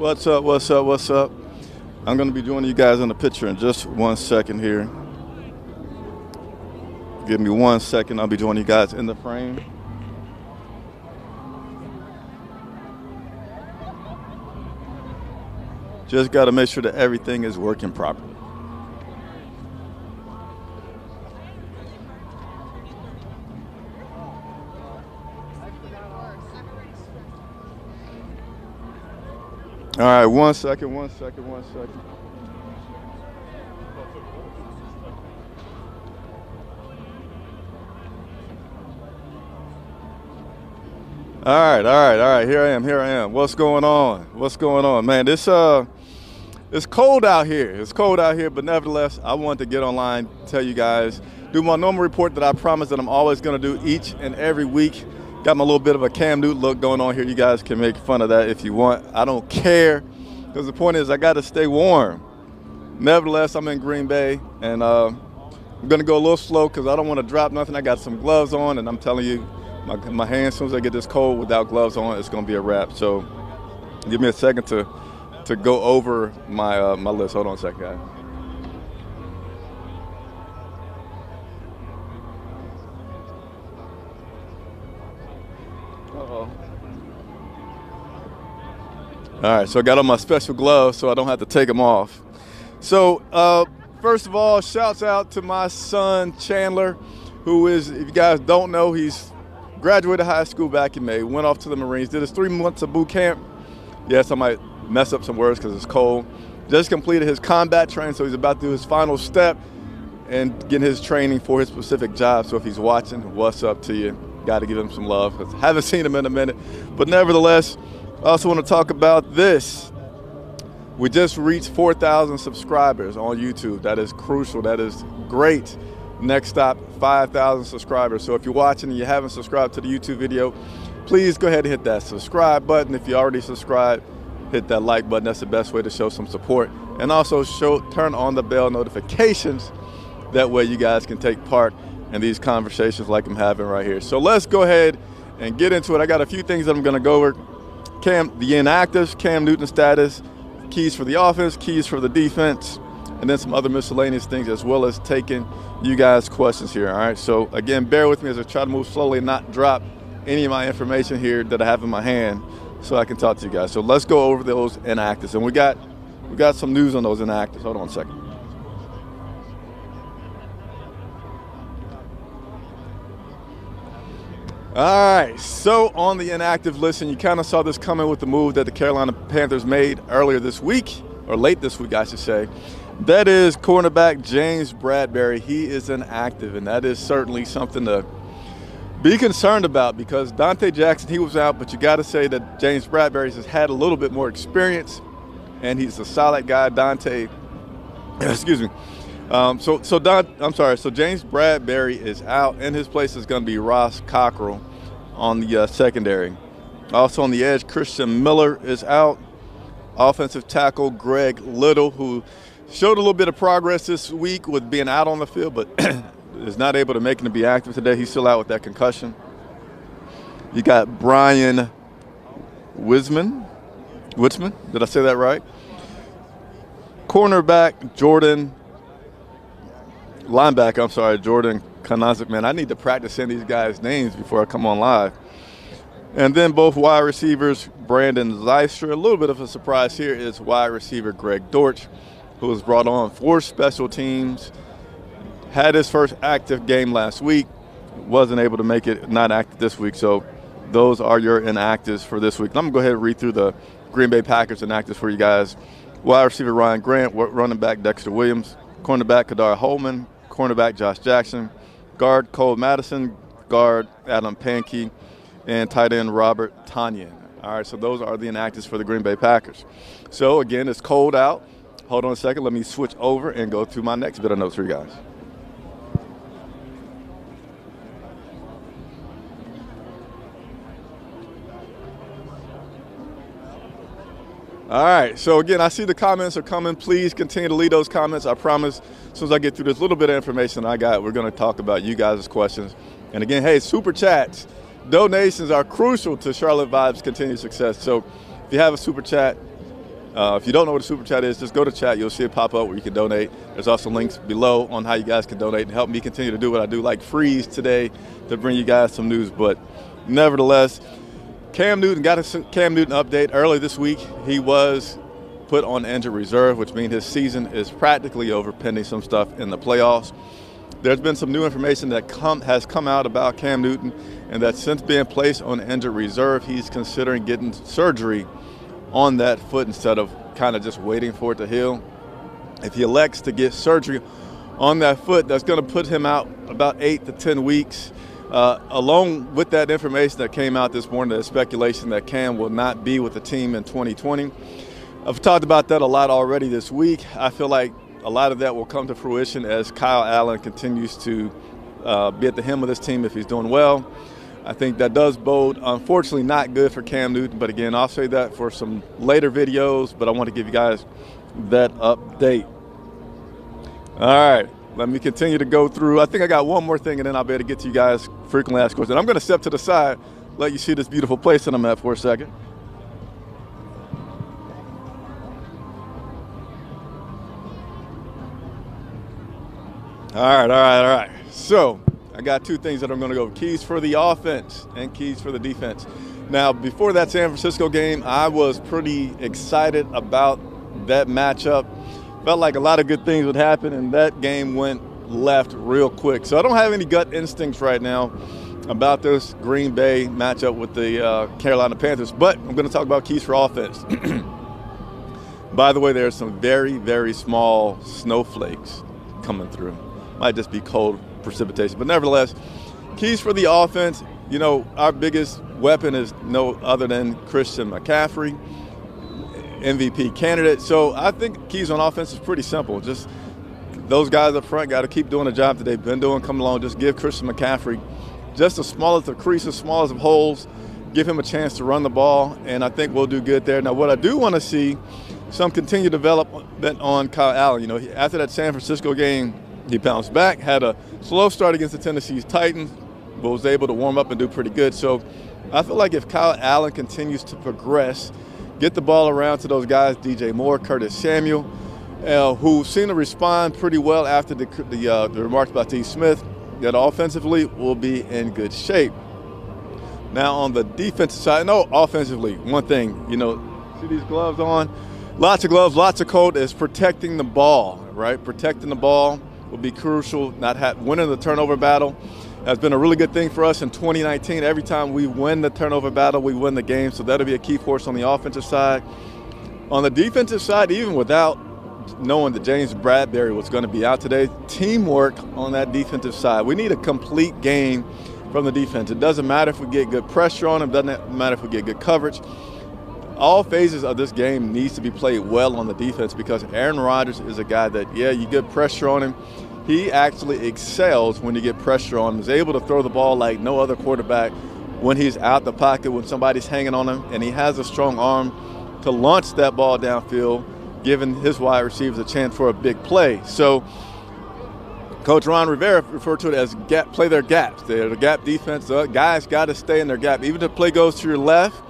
What's up, what's up, what's up? I'm going to be joining you guys in the picture in just 1 second here. Give me 1 second. I'll be joining you guys in the frame. Just got to make sure that everything is working properly. All right, 1 second, 1 second, 1 second. All right. Here I am. What's going on? Man, it's cold out here. It's cold out here, but nevertheless, I wanted to get online, tell you guys, do my normal report that I promise that I'm always going to do each and every week. Got my little bit of a Cam Newton look going on here. You guys can make fun of that if you want. I don't care, because the point is I got to stay warm. Nevertheless, I'm in Green Bay, and I'm going to go a little slow because I don't want to drop nothing. I got some gloves on, and I'm telling you, my hands, as soon as I get this cold without gloves on, it's going to be a wrap. So give me a second to go over my my list. Hold on a second, guys. All right, so I got on my special gloves so I don't have to take them off. So first of all, shouts out to my son Chandler, who is, if you guys don't know, he's graduated high school back in May, went off to the Marines, did his 3 months of boot camp. Yes, I might mess up some words because it's cold. Just completed his combat training, so he's about to do his final step and get his training for his specific job. So if he's watching, what's up to you? Got to give him some love, because I haven't seen him in a minute. But nevertheless, I also want to talk about this. We just reached 4,000 subscribers on YouTube. That is crucial. That is great. Next stop, 5,000 subscribers. So if you're watching and you haven't subscribed to the YouTube video, please go ahead and hit that subscribe button. If you already subscribed, hit that like button. That's the best way to show some support. And also turn on the bell notifications. That way you guys can take part in these conversations like I'm having right here. So let's go ahead and get into it. I got a few things that I'm going to go over. The inactives, Cam Newton status, keys for the offense, keys for the defense, and then some other miscellaneous things, as well as taking you guys' questions here. All right, so again, bear with me as I try to move slowly and not drop any of my information here that I have in my hand so I can talk to you guys. So let's go over those inactives. And we got some news on those inactives. Hold on a second. All right, so on the inactive list, and you kind of saw this coming with the move that the Carolina Panthers made earlier this week, or late this week, I should say. That is cornerback James Bradberry. He is inactive, and that is certainly something to be concerned about, because Dante Jackson, he was out, but you got to say that James Bradberry has had a little bit more experience, and he's a solid guy. Dante, excuse me. So James Bradberry is out. In his place is going to be Ross Cockrell on the secondary. Also on the edge, Christian Miller is out. Offensive tackle Greg Little, who showed a little bit of progress this week with being out on the field, but is not able to make him to be active today. He's still out with that concussion. You got Brian Witzman. Did I say that right? Cornerback Jordan Kanazik. Man, I need to practice saying these guys' names before I come on live. And then both wide receivers, Brandon Zeistra. A little bit of a surprise here is wide receiver Greg Dortch, who was brought on for special teams. Had his first active game last week. Wasn't able to make it, not active this week. So those are your inactives for this week. I'm going to go ahead and read through the Green Bay Packers inactives for you guys. Wide receiver Ryan Grant, running back Dexter Williams, cornerback Kadar Holman, cornerback Josh Jackson, guard Cole Madison, guard Adam Pankey, and tight end Robert Tonyan. All right, so those are the inactives for the Green Bay Packers. So, again, it's cold out. Hold on a second. Let me switch over and go to my next bit of notes for you guys. All right, so again, I see the comments are coming. Please continue to leave those comments. I promise, as soon as I get through this little bit of information I got, we're going to talk about you guys' questions. And again, hey, super chats, donations are crucial to Charlotte Vibe's continued success. So if you have a super chat, If you don't know what a super chat is, just go to chat. You'll see it pop up where you can donate. There's also links below on how you guys can donate and help me continue to do what I do, like freeze today to bring you guys some news. But nevertheless, Cam Newton got a Cam Newton update early this week. He was put on injured reserve, which means his season is practically over, pending some stuff in the playoffs. There's been some new information that has come out about Cam Newton, and that since being placed on injured reserve, he's considering getting surgery on that foot instead of kind of just waiting for it to heal. If he elects to get surgery on that foot, that's going to put him out about 8 to 10 weeks. Along with that information that came out this morning, there's speculation that Cam will not be with the team in 2020. I've talked about that a lot already this week. I feel like a lot of that will come to fruition as Kyle Allen continues to be at the helm of this team if he's doing well. I think that does bode, unfortunately, not good for Cam Newton. But again, I'll say that for some later videos, but I want to give you guys that update. All right, let me continue to go through. I think I got one more thing, and then I'll be able to get to you guys frequently asked questions. I'm going to step to the side, let you see this beautiful place that I'm at for a second. All right. So I got two things that I'm going to go. Keys for the offense and keys for the defense. Now, before that San Francisco game, I was pretty excited about that matchup. Felt like a lot of good things would happen, and that game went left real quick. So I don't have any gut instincts right now about this Green Bay matchup with the Carolina Panthers, but I'm going to talk about keys for offense. By the way, there's some very, very small snowflakes coming through. Might just be cold precipitation, but nevertheless, keys for the offense. You know, our biggest weapon is no other than Christian McCaffrey, MVP candidate. So I think keys on offense is pretty simple. Just those guys up front got to keep doing the job that they've been doing, come along, just give Christian McCaffrey just the smallest of creases, smallest of holes, give him a chance to run the ball, and I think we'll do good there. Now, what I do want to see, some continued development on Kyle Allen. You know, after that San Francisco game, he bounced back, had a slow start against the Tennessee Titans, but was able to warm up and do pretty good. So I feel like if Kyle Allen continues to progress, get the ball around to those guys, DJ Moore, Curtis Samuel, who seem to respond pretty well after the remarks about T. Smith, that offensively will be in good shape. Now on the defensive side, no, offensively, one thing, you know, see these gloves on? Lots of gloves, lots of coat is protecting the ball, right? Protecting the ball will be crucial. Winning the turnover battle has been a really good thing for us in 2019. Every time we win the turnover battle, we win the game. So that'll be a key for us on the offensive side. On the defensive side, even without knowing that James Bradbury was going to be out today, teamwork on that defensive side. We need a complete game from the defense. It doesn't matter if we get good pressure on them. It doesn't matter if we get good coverage. All phases of this game needs to be played well on the defense because Aaron Rodgers is a guy that, yeah, you get pressure on him. He actually excels when you get pressure on him. He's able to throw the ball like no other quarterback when he's out the pocket, when somebody's hanging on him, and he has a strong arm to launch that ball downfield, giving his wide receivers a chance for a big play. So Coach Ron Rivera referred to it as play their gaps. They're the gap defense. The guys got to stay in their gap. Even if the play goes to your left,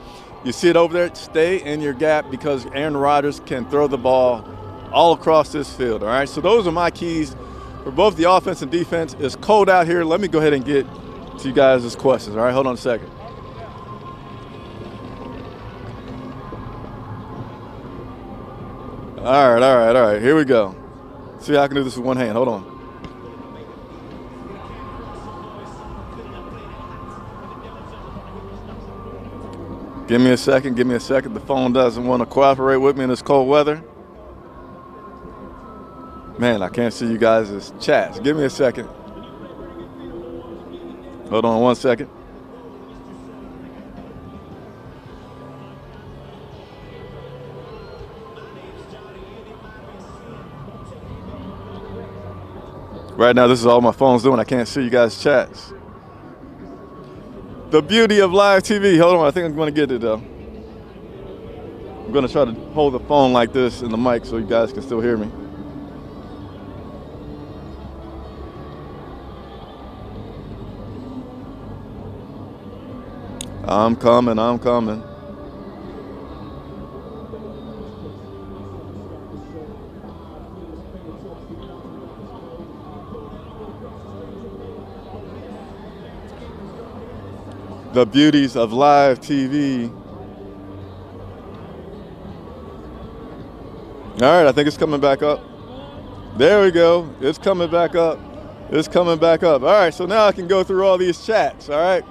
you see it over there, stay in your gap because Aaron Rodgers can throw the ball all across this field, all right? So those are my keys for both the offense and defense. It's cold out here. Let me go ahead and get to you guys' questions, all right? Hold on a second. All right. Here we go. See how I can do this with one hand. Hold on. Give me a second. The phone doesn't want to cooperate with me in this cold weather. Man, I can't see you guys' chats. Give me a second. Hold on 1 second. Right now, this is all my phone's doing. I can't see you guys' chats. The beauty of live TV. Hold on, I think I'm going to get it, though. I'm going to try to hold the phone like this in the mic so you guys can still hear me. I'm coming. The beauties of live TV. All right, I think it's coming back up. There we go. It's coming back up. It's coming back up. All right, so now I can go through all these chats, all right?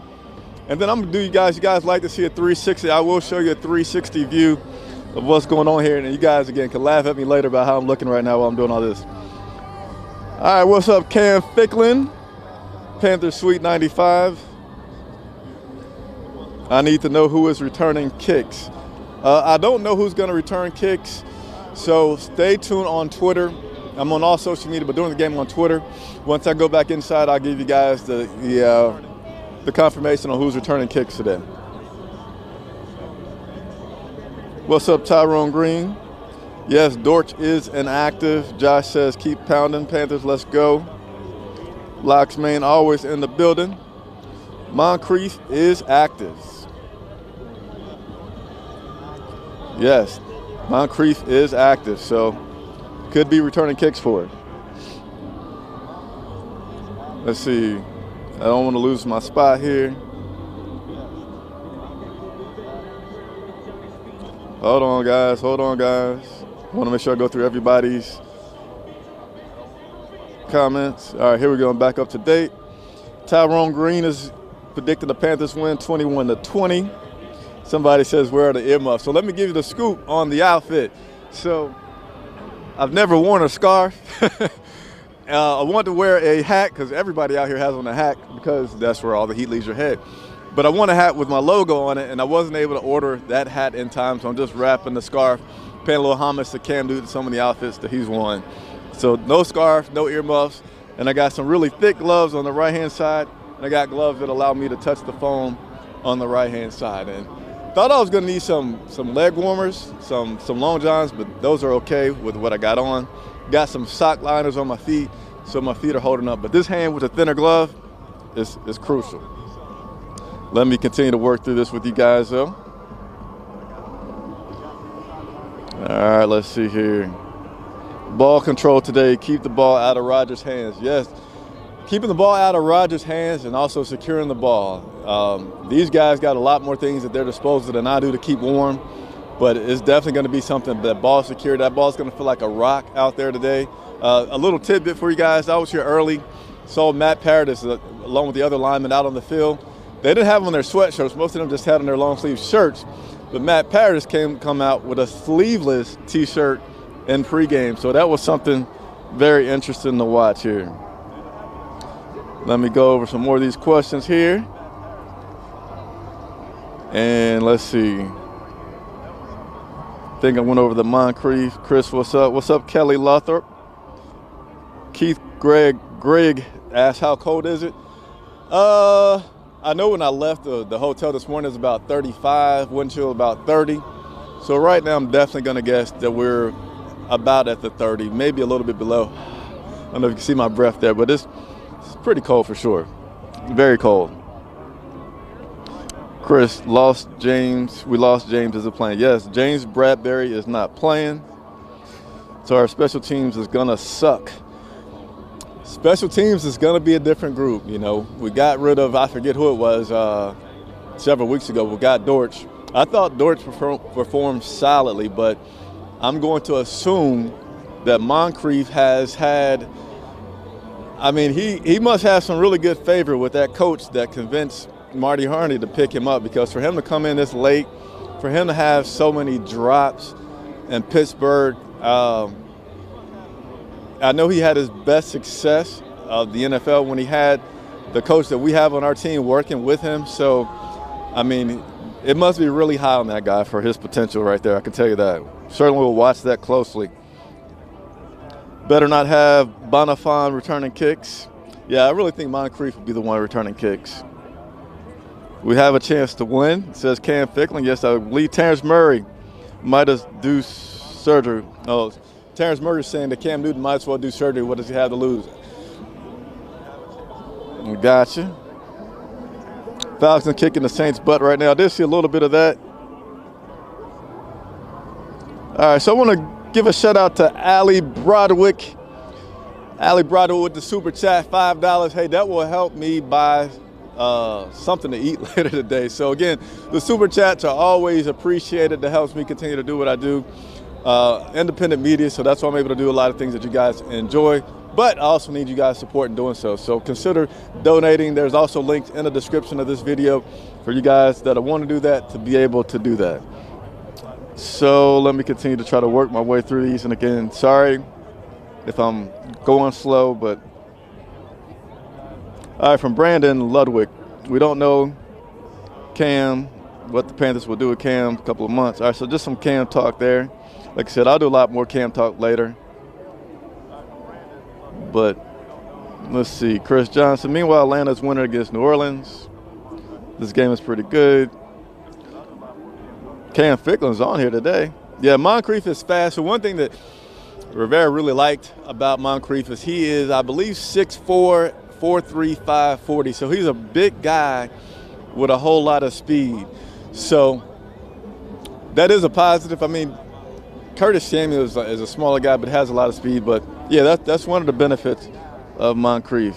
And then I'm going to do you guys like to see a 360. I will show you a 360 view of what's going on here. And you guys, again, can laugh at me later about how I'm looking right now while I'm doing all this. All right, what's up, Cam Ficklin? Panthers Suite 95. I need to know who is returning kicks. I don't know who's going to return kicks, so stay tuned on Twitter. I'm on all social media, but during the game on Twitter. Once I go back inside, I'll give you guys the confirmation on who's returning kicks today. What's up, Tyrone Green? Yes, Dortch is inactive. Josh says, keep pounding. Panthers, let's go. Locksman always in the building. Moncrief is active. Yes, Moncrief is active, so could be returning kicks for it. Let's see. I don't want to lose my spot here. Hold on, guys. Hold on, guys. I want to make sure I go through everybody's comments. All right, here we go. I'm back up to date. Tyrone Green is predicting the Panthers win 21-20. Somebody says, where are the earmuffs? So let me give you the scoop on the outfit. So I've never worn a scarf. I want to wear a hat because everybody out here has on a hat because that's where all the heat leaves your head. But I want a hat with my logo on it, and I wasn't able to order that hat in time, so I'm just wrapping the scarf, paying a little homage to Cam Newton, some of the outfits that he's worn. So no scarf, no earmuffs, and I got some really thick gloves on the right-hand side, and I got gloves that allow me to touch the foam on the right-hand side. And thought I was going to need some leg warmers, some long johns, but those are okay with what I got on. Got some sock liners on my feet, so my feet are holding up. But this hand with a thinner glove is crucial. Let me continue to work through this with you guys, though. All right, let's see here. Ball control today. Keep the ball out of Rodgers' hands. Yes, keeping the ball out of Rodgers' hands and also securing the ball. These guys got a lot more things at their disposal than I do to keep warm, but it's definitely going to be something that ball secure. That ball's going to feel like a rock out there today. A little tidbit for you guys. I was here early, saw Matt Paradis along with the other linemen out on the field. They didn't have on their sweatshirts. Most of them just had on their long sleeve shirts. But Matt Paradis come out with a sleeveless T-shirt in pregame. So that was something very interesting to watch here. Let me go over some more of these questions here. And let's see. I think I went over the Moncrief. Chris, what's up? What's up, Kelly Lothrop? Keith Greg asked, how cold is it? I know when I left the hotel this morning, it was about 35, wind chill about 30. So right now I'm definitely going to guess that we're about at the 30, maybe a little bit below. I don't know if you can see my breath there, but it's pretty cold for sure. Very cold. Chris, lost James. We lost James as a playing. Yes, James Bradbury is not playing. So our special teams is going to suck. Special teams is going to be a different group. You know, we got rid of, I forget who it was, several weeks ago. We got Dortch. I thought Dortch performed solidly, but I'm going to assume that Moncrief has had, I mean, he must have some really good favor with that coach that convinced Marty Harney to pick him up, because for him to come in this late, for him to have so many drops in Pittsburgh, I know he had his best success of the NFL when he had the coach that we have on our team working with him. So, I mean, it must be really high on that guy for his potential right there. I can tell you that. Certainly will watch that closely. Better not have Bonifon returning kicks. Yeah, I really think Moncrief will be the one returning kicks. We have a chance to win, says Cam Ficklin. Yes, I believe Terrence Murray might have do surgery. Oh, Terrence Murray is saying that Cam Newton might as well do surgery. What does he have to lose? Gotcha. Falcons kicking the Saints' butt right now. I did see a little bit of that. All right, so I want to give a shout out to Allie Broderick. Allie Broderick with the super chat, $5. Hey, that will help me buy something to eat later today. So again, the super chats are always appreciated. That helps me continue to do what I do. Independent media, so that's why I'm able to do a lot of things that you guys enjoy. But I also need you guys' support in doing so. So consider donating. There's also links in the description of this video for you guys that want to do that to be able to do that. So let me continue to try to work my way through these. And again, sorry if I'm going slow, but all right, from Brandon Ludwig. We don't know Cam, what the Panthers will do with Cam a couple of months. All right, so just some Cam talk there. Like I said, I'll do a lot more Cam talk later. But let's see, Chris Johnson. Meanwhile, Atlanta's winning against New Orleans. This game is pretty good. Cam Ficklin's on here today. Yeah, Moncrief is fast. So one thing that Rivera really liked about Moncrief is he is, I believe, 6'4", 4'3", 540. So he's a big guy with a whole lot of speed. So that is a positive. I mean, Curtis Samuel is a smaller guy, but has a lot of speed. But yeah, that's one of the benefits of Moncrief.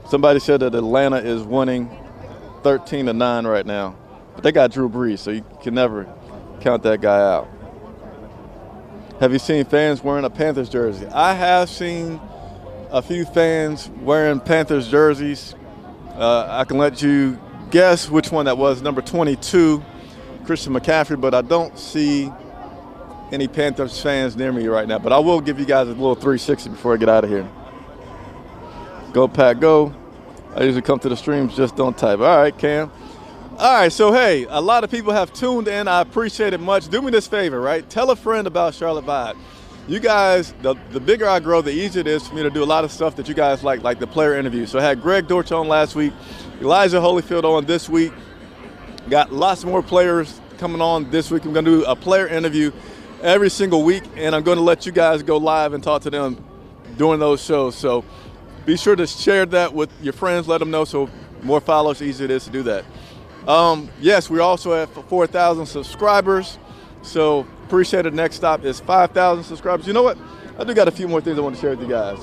Somebody said that Atlanta is winning 13-9 right now, but they got Drew Brees, so you can never count that guy out. Have you seen fans wearing a Panthers jersey? I have seen a few fans wearing Panthers jerseys. I can let you guess which one that was, number 22, Christian McCaffrey, but I don't see any Panthers fans near me right now. But I will give you guys a little 360 before I get out of here. Go, Pack, go. I usually come to the streams, just don't type. All right, Cam. All right, so, hey, a lot of people have tuned in. I appreciate it much. Do me this favor, right? Tell a friend about Charlotte Vibe. You guys, the bigger I grow, the easier it is for me to do a lot of stuff that you guys like the player interviews. So I had Greg Dortch on last week, Elijah Holyfield on this week. Got lots more players coming on this week. I'm going to do a player interview every single week, and I'm going to let you guys go live and talk to them during those shows. So be sure to share that with your friends. Let them know so more followers, easier it is to do that. Yes, we're also at 4,000 subscribers. So appreciate it. Next stop is 5,000 subscribers. You know what? I do got a few more things I want to share with you guys.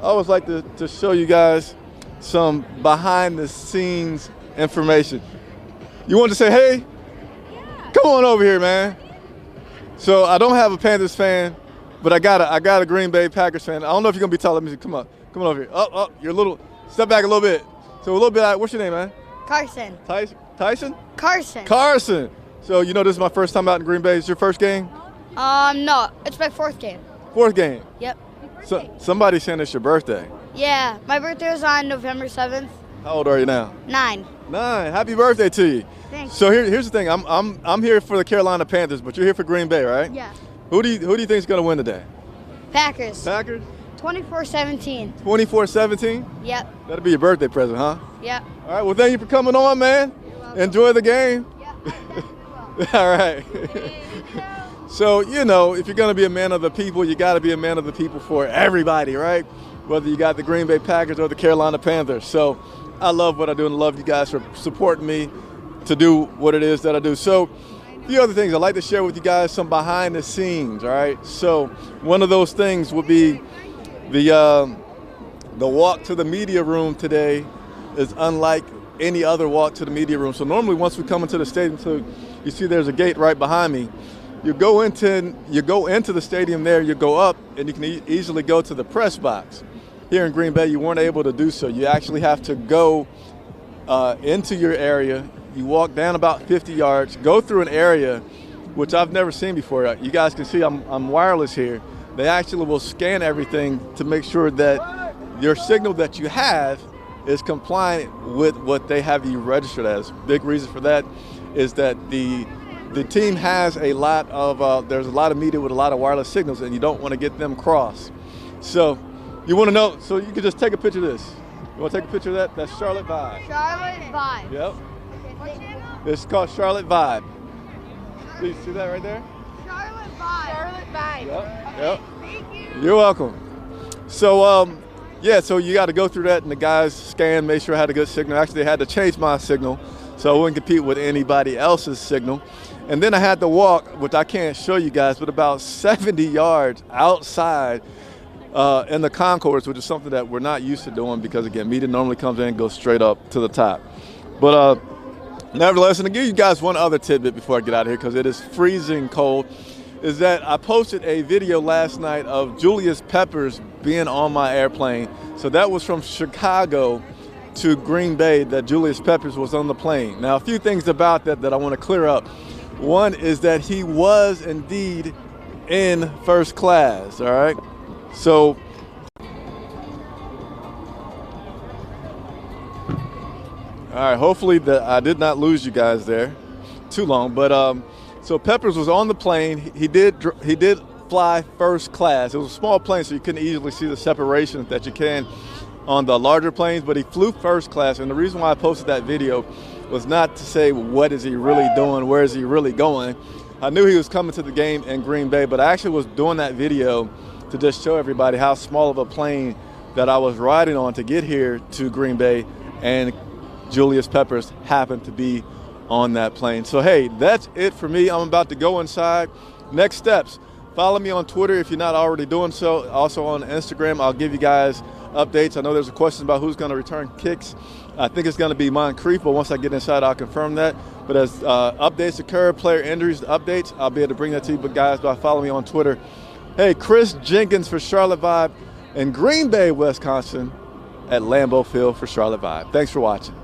I always like to show you guys some behind the scenes information. You want to say, hey? Yeah. Come on over here, man. So I don't have a Panthers fan, but I got a Green Bay Packers fan. I don't know if you're gonna be telling me. Come on over here. Up. You're a little. Step back a little bit. So a little bit. What's your name, man? Carson. Tyson? Carson. So you know this is my first time out in Green Bay. Is your first game? No, it's my fourth game. Fourth game. Yep. So somebody's saying it's your birthday. Yeah, my birthday was on November 7th. How old are you now? 9. 9. Happy birthday to you. Thanks. So here's the thing. I'm here for the Carolina Panthers, but you're here for Green Bay, right? Yeah. Who do you think is gonna win today? Packers. 24-17. 24-17? Yep. That'll be your birthday present, huh? Yep. All right. Well, thank you for coming on, man. Enjoy the game. Yep. All right. So, you know, if you're going to be a man of the people, you got to be a man of the people for everybody, right? Whether you got the Green Bay Packers or the Carolina Panthers. So I love what I do and love you guys for supporting me to do what it is that I do. So a few other things I'd like to share with you guys, some behind the scenes, all right? So one of those things would be the walk to the media room today is unlike any other walk to the media room. So normally once we come into the stadium, so you see there's a gate right behind me. You go into the stadium there, you go up, and you can easily go to the press box. Here in Green Bay, you weren't able to do so. You actually have to go into your area. You walk down about 50 yards, go through an area, which I've never seen before. You guys can see I'm wireless here. They actually will scan everything to make sure that your signal that you have is compliant with what they have you registered as. Big reason for that is that the team has a lot of, there's a lot of media with a lot of wireless signals, and you don't want to get them crossed. So you want to know, so you can just take a picture of this. You want to take a picture of that? That's Charlotte Vibe. Charlotte Vibe. Yep. Okay, It's called Charlotte Vibe. You see that right there? Charlotte Vibe. Charlotte Vibe. Yep. Okay, Yep. thank you. You're welcome. So, yeah, so you got to go through that, and the guys scanned, made sure I had a good signal. Actually, they had to change my signal so I wouldn't compete with anybody else's signal. And then I had to walk, which I can't show you guys, but about 70 yards outside in the concourse, which is something that we're not used to doing because, again, media normally comes in and goes straight up to the top. But nevertheless, and to give you guys one other tidbit before I get out of here, because it is freezing cold, is that I posted a video last night of Julius Peppers being on my airplane. So that was from Chicago to Green Bay, that Julius Peppers was on the plane. Now, a few things about that I want to clear up. One is that he was indeed in first class, all right? So, all right, hopefully that I did not lose you guys there too long, but so Peppers was on the plane. He did fly first class. It was a small plane, so you couldn't easily see the separation that you can on the larger planes, but he flew first class. And the reason why I posted that video was not to say what is he really doing, where is he really going. I knew he was coming to the game in Green Bay, but I actually was doing that video to just show everybody how small of a plane that I was riding on to get here to Green Bay, and Julius Peppers happened to be on that plane. So, hey, that's it for me. I'm about to go inside. Next steps, follow me on Twitter if you're not already doing so. Also on Instagram, I'll give you guys updates. I know there's a question about who's going to return kicks. I think it's going to be Moncrief, but once I get inside, I'll confirm that. But as updates occur, player injuries, updates, I'll be able to bring that to you. But guys, follow me on Twitter. Hey, Chris Jenkins for Charlotte Vibe, and Green Bay, Wisconsin at Lambeau Field for Charlotte Vibe. Thanks for watching.